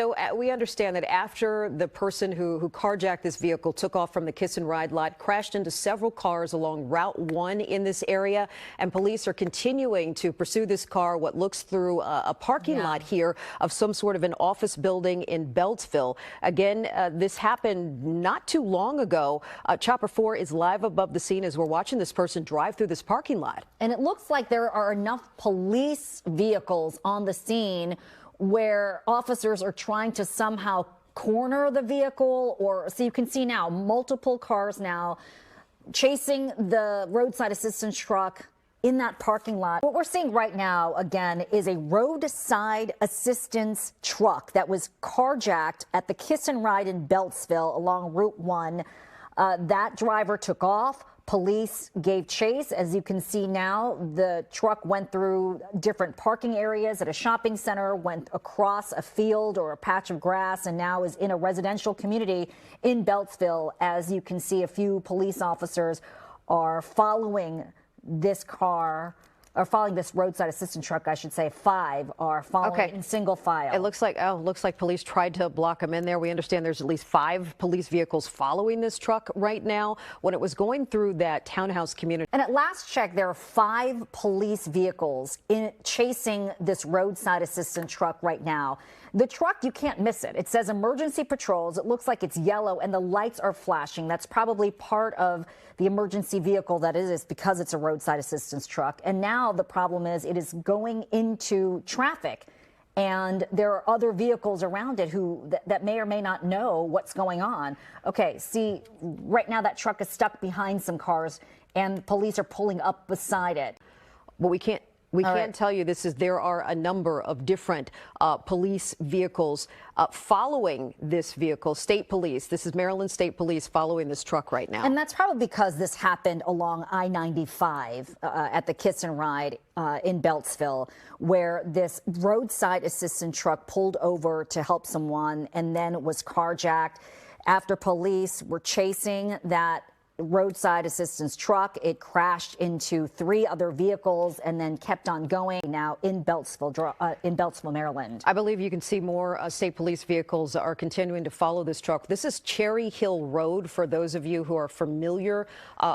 So we understand that after the person who carjacked this vehicle took off from the Kiss and Ride lot, crashed into several cars along Route 1 in this area, and police are continuing to pursue this car, what looks through a parking lot here of some sort of an office building in Beltsville. Again, this happened not too long ago. Chopper 4 is live above the scene as we're watching this person drive through this parking lot. And it looks like there are enough police vehicles on the scene where officers are trying to somehow corner the vehicle, or so you can see now multiple cars now chasing the roadside assistance truck in that parking lot. What we're seeing right now, again, is a roadside assistance truck that was carjacked at the Kiss and Ride in Beltsville along Route 1. That driver took off. Police gave chase. As you can see now, the truck went through different parking areas at a shopping center, went across a field or a patch of grass, and now is in a residential community in Beltsville. As you can see, a few police officers are following this car, or following this roadside assistance truck, I should say. 5 are following in single file. It looks like police tried to block them in there. We understand there's at least 5 police vehicles following this truck right now when it was going through that townhouse community. And at last check, there are 5 police vehicles chasing this roadside assistance truck right now. The truck, you can't miss it. It says emergency patrols. It looks like it's yellow and the lights are flashing. That's probably part of the emergency vehicle that it is, because it's a roadside assistance truck. And now the problem is it is going into traffic, and there are other vehicles around it that may or may not know what's going on. Okay, see, right now that truck is stuck behind some cars and police are pulling up beside it. But we can't tell you there are a number of different police vehicles following this vehicle. State police. This is Maryland State Police following this truck right now. And that's probably because this happened along I-95 at the Kiss and Ride in Beltsville, where this roadside assistance truck pulled over to help someone and then was carjacked. After police were chasing that roadside assistance truck, it crashed into 3 other vehicles and then kept on going, now in Beltsville, Maryland. I believe you can see more state police vehicles are continuing to follow this truck. This is Cherry Hill Road, for those of you who are familiar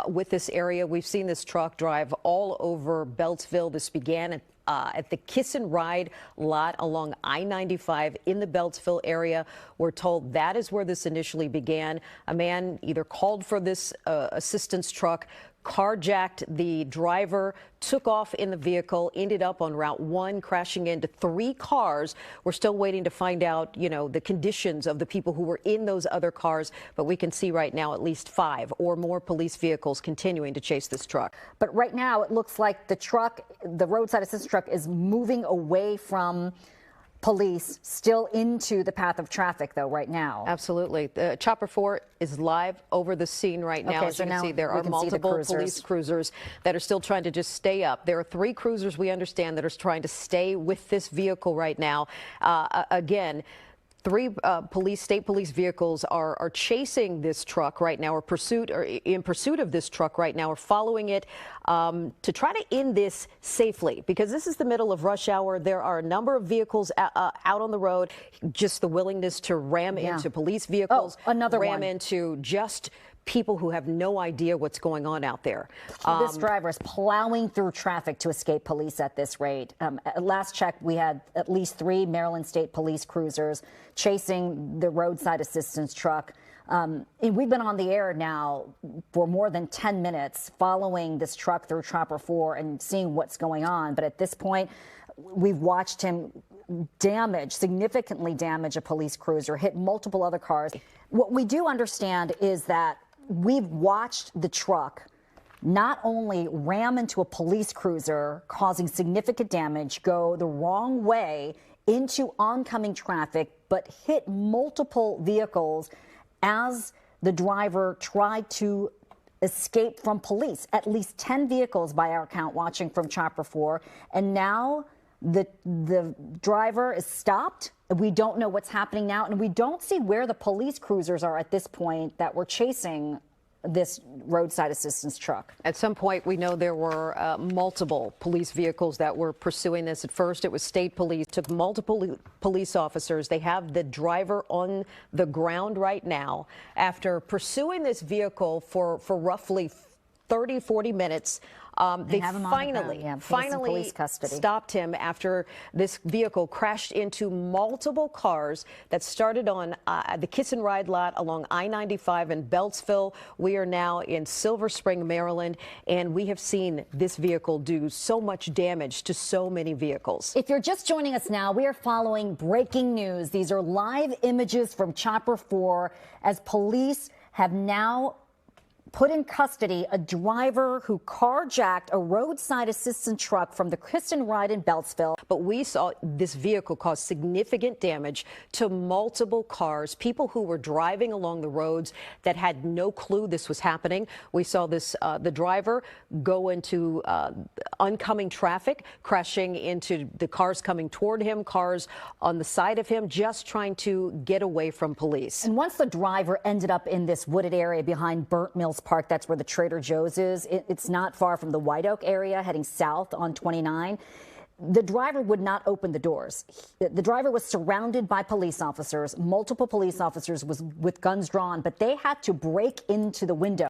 with this area. We've seen this truck drive all over Beltsville. This began at the Kiss and Ride lot along I-95 in the Beltsville area. We're told that is where this initially began. A man either called for this assistance truck, carjacked the driver, took off in the vehicle, ended up on Route 1, crashing into 3 cars. We're still waiting to find out, the conditions of the people who were in those other cars, but we can see right now at least 5 or more police vehicles continuing to chase this truck. But right now it looks like the roadside assistance truck is moving away from police, still into the path of traffic, though, right now. Absolutely. Chopper 4 is live over the scene right now. Okay, as so you can now see, there are multiple police cruisers that are still trying to just stay up. There are 3 cruisers, we understand, that are trying to stay with this vehicle right now. Again, 3 state police vehicles are chasing this truck right now, or in pursuit of this truck right now, or following it to try to end this safely, because this is the middle of rush hour. There are a number of vehicles out on the road. Just the willingness to ram into police vehicles, ram into just people who have no idea what's going on out there. This driver is plowing through traffic to escape police at this rate. At last check, we had at least 3 Maryland State Police cruisers chasing the roadside assistance truck. And we've been on the air now for more than 10 minutes following this truck through Chopper 4 and seeing what's going on. But at this point, we've watched him significantly damage a police cruiser, hit multiple other cars. What we do understand is that we've watched the truck not only ram into a police cruiser, causing significant damage, go the wrong way into oncoming traffic, but hit multiple vehicles as the driver tried to escape from police. At least 10 vehicles by our count watching from Chopper 4. And now the driver is stopped. We don't know what's happening now, and we don't see where the police cruisers are at this point that were chasing this roadside assistance truck. At some point, we know there were multiple police vehicles that were pursuing this. At first, it was state police, took multiple police officers. They have the driver on the ground right now. After pursuing this vehicle for roughly 30, 40 minutes, they finally stopped him after this vehicle crashed into multiple cars that started on the Kiss and Ride lot along I-95 in Beltsville. We are now in Silver Spring, Maryland, and we have seen this vehicle do so much damage to so many vehicles. If you're just joining us now, we are following breaking news. These are live images from Chopper 4 as police have now put in custody a driver who carjacked a roadside assistance truck from the Kiss and Ride in Beltsville. But we saw this vehicle cause significant damage to multiple cars, people who were driving along the roads that had no clue this was happening. We saw this, the driver go into oncoming traffic, crashing into the cars coming toward him, cars on the side of him, just trying to get away from police. And once the driver ended up in this wooded area behind Burnt Mills Park, that's where the Trader Joe's is. It's not far from the White Oak area, heading south on 29. The driver would not open the doors. The driver was surrounded by police officers, multiple police officers with guns drawn, but they had to break into the window.